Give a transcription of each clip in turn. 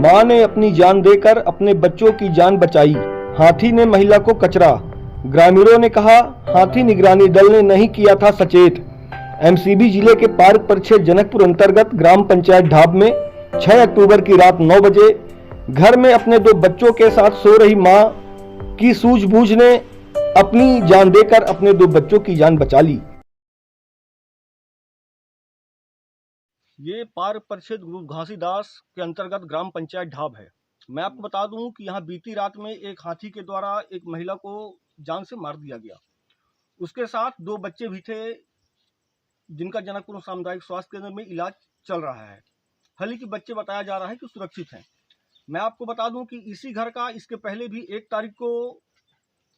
मां ने अपनी जान देकर अपने बच्चों की जान बचाई। हाथी ने महिला को कचरा। ग्रामीणों ने कहा, हाथी निगरानी दल ने नहीं किया था सचेत। एमसीबी जिले के पार्क परिक्षेत्र जनकपुर अंतर्गत ग्राम पंचायत ढाब में 6 अक्टूबर की रात 9 बजे घर में अपने 2 बच्चों के साथ सो रही मां की सूझबूझ ने अपनी जान देकर अपने 2 बच्चों की जान बचा ली। ये पार्क परिक्षेत्र ग्रुप घासीदास के अंतर्गत ग्राम पंचायत ढाब है। मैं आपको बता दूं कि यहाँ बीती रात में एक हाथी के द्वारा एक महिला को जान से मार दिया गया। उसके साथ 2 बच्चे भी थे जिनका जनकपुर सामुदायिक स्वास्थ्य केंद्र में इलाज चल रहा है। हालांकि बच्चे बताया जा रहा है कि सुरक्षित हैं। मैं आपको बता दूं कि इसी घर का इसके पहले भी 1 तारीख को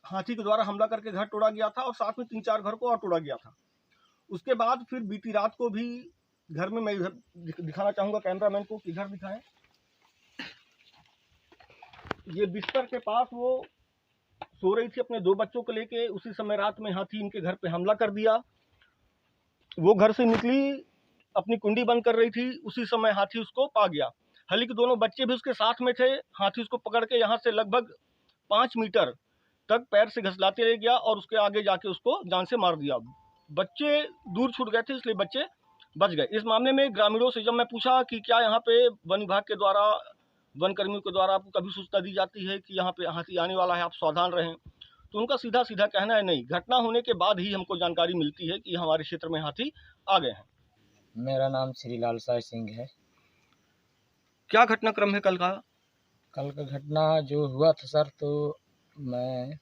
हाथी के द्वारा हमला करके घर तोड़ा गया था और साथ में 3-4 घर को और तोड़ा गया था। उसके बाद फिर बीती रात को भी घर में, मैं इधर दिखाना चाहूंगा कैमरामैन को कि इधर दिखाएं। ये बिस्तर के पास वो सो रही थी अपने 2 बच्चों को लेके। उसी समय रात में हाथी इनके घर पे हमला कर दिया। वो घर से निकली, अपनी कुंडी बंद कर रही थी, उसी समय हाथी उसको पा गया। हालांकि दोनों बच्चे भी उसके साथ में थे। हाथी उसको पकड़ के यहाँ से लगभग 5 मीटर तक पैर से घसलाते ले गया और उसके आगे जाके उसको जान से मार दिया। बच्चे दूर छूट गए थे, इसलिए बच्चे बच गए। इस मामले में ग्रामीणों से जब मैं पूछा कि क्या यहाँ पे वन विभाग के द्वारा, वन कर्मियों के द्वारा आपको कभी सूचना दी जाती है कि यहाँ पे हाथी आने वाला है, आप सावधान रहें, तो उनका सीधा सीधा कहना है, नहीं, घटना होने के बाद ही हमको जानकारी मिलती है कि हमारे क्षेत्र में हाथी आ गए हैं। मेरा नाम श्री लाल साय सिंह है। क्या घटनाक्रम है कल का? कल का घटना जो हुआ था सर, तो मैं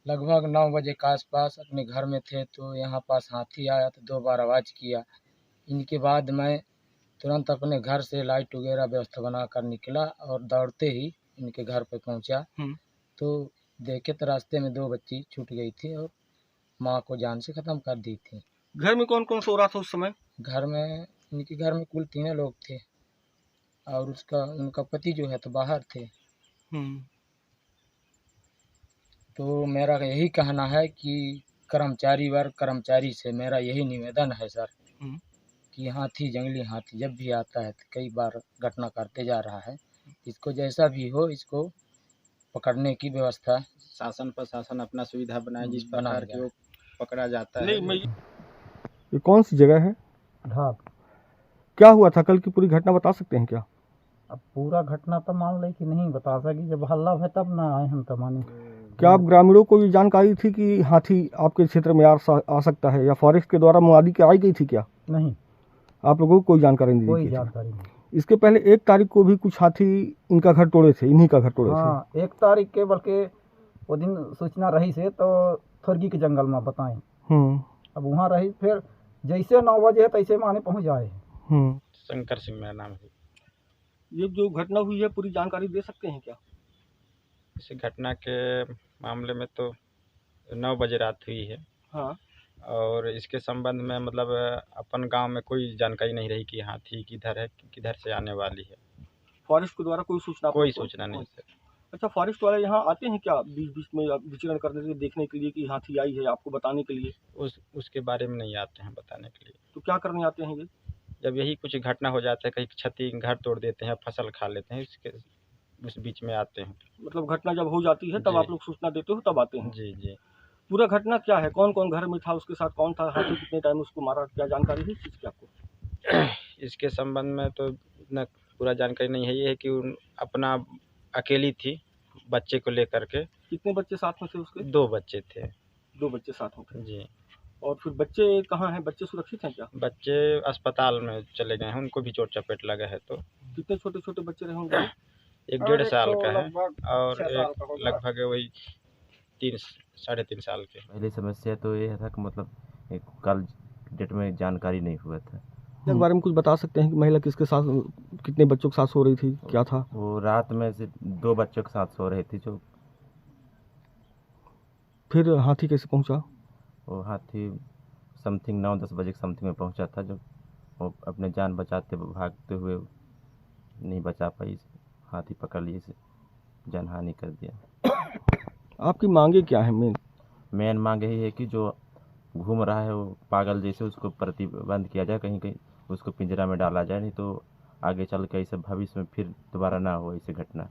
लगभग 9 बजे के आसपास अपने घर में थे, तो यहाँ पास हाथी आया तो 2 बार आवाज़ किया। इनके बाद मैं तुरंत अपने घर से लाइट वगैरह व्यवस्था बना कर निकला और दौड़ते ही इनके घर पे पहुँचा। तो देखे तो रास्ते में 2 बच्ची छूट गई थी और माँ को जान से ख़त्म कर दी थी। घर में कौन कौन सो रहा था उस समय? घर में, इनके घर में कुल 3 लोग थे और उनका पति जो है तो बाहर थे। तो मेरा यही कहना है कि कर्मचारी से मेरा यही निवेदन है सर कि हाथी, जंगली हाथी जब भी आता है तो कई बार घटना करते जा रहा है। इसको जैसा भी हो, इसको पकड़ने की व्यवस्था शासन प्रशासन अपना सुविधा बनाए जिस प्रकार के वो पकड़ा जाता है। ये कौन सी जगह है? ढाब। क्या हुआ था कल की पूरी घटना बता सकते हैं क्या? अब पूरा घटना तो मान ले कि नहीं बता सकी, जब हल्ला है तब ना आए हम तो माने। क्या आप ग्रामीणों को ये जानकारी थी कि हाथी आपके क्षेत्र में आ सकता है, या फॉरेस्ट के द्वारा मुआदी कराई गई थी क्या? नहीं, आप लोगों को कोई जानकारी नहीं? कोई जानकारी नहीं। इसके पहले 1 तारीख को भी कुछ हाथी इनका घर तोड़े थे, इन्हीं का घर तोड़े थे। हाँ, 1 तारीख के, बल्कि वो दिन सूचना रही से तो थुरगी के जंगल में बताएं। अब वहाँ रही, फिर जैसे 9 बजे है तैसे माने पहुँच जाए। शंकर सिंह मेरा नाम है। ये जो घटना हुई है पूरी जानकारी दे सकते हैं क्या? इस घटना के मामले में तो 9 बजे रात हुई है। हाँ। और इसके संबंध में मतलब अपन गांव में कोई जानकारी नहीं रही कि हाथी किधर है, किधर से आने वाली है। फॉरेस्ट के द्वारा कोई सूचना नहीं सर। अच्छा, फॉरेस्ट वाले यहाँ आते हैं क्या बीच बीच में विचरण करने के लिए, देखने के लिए कि हाथी आई है, आपको बताने के लिए? उसके बारे में नहीं आते हैं बताने के लिए। तो क्या करने आते हैं ये? जब यही कुछ घटना हो जाता है, कहीं क्षति, घर तोड़ देते हैं, फसल खा लेते हैं, उस बीच में आते हैं। मतलब घटना जब हो जाती है तब आप लोग सूचना देते हो, तब आते हैं? जी जी। पूरा घटना क्या है, कौन कौन घर में था, उसके साथ कौन था, हाथी कितने टाइम उसको मारा, क्या जानकारी है इस चीज़ की आपको? इसके संबंध में तो इतना पूरा जानकारी नहीं है। ये है कि अपना अकेली थी बच्चे को लेकर के। कितने बच्चे साथ में थे उसके? 2 बच्चे थे। 2 बच्चे साथ में थे जी। और फिर बच्चे कहाँ हैं? बच्चे सुरक्षित हैं क्या? बच्चे अस्पताल में चले गए हैं, उनको भी चोट चपेट लगा है। तो कितने छोटे छोटे बच्चे रहे होंगे? एक 1.5 साल का है और एक लगभग वही 3-3.5 साल के। पहली समस्या तो ये था कि मतलब कल डेट में जानकारी नहीं हुआ था। इस बारे में कुछ बता सकते हैं कि महिला किसके साथ, कितने बच्चों के साथ सो रही थी, क्या था? वो रात में से 2 बच्चों के साथ सो रही थी। जो फिर हाथी कैसे पहुंचा? वो हाथी समथिंग 9-10 बजे के समथिंग में पहुंचा था। जो वो अपने जान बचाते भागते हुए नहीं बचा पाई, हाथी पकड़ लिए, से जानहानि कर दिया। आपकी मांगे क्या है? मेन मांग यही है कि जो घूम रहा है वो पागल जैसे, उसको प्रतिबंध किया जाए, कहीं कहीं उसको पिंजरा में डाला जाए, नहीं तो आगे चल के ऐसे भविष्य में फिर दोबारा ना हो ऐसे घटना।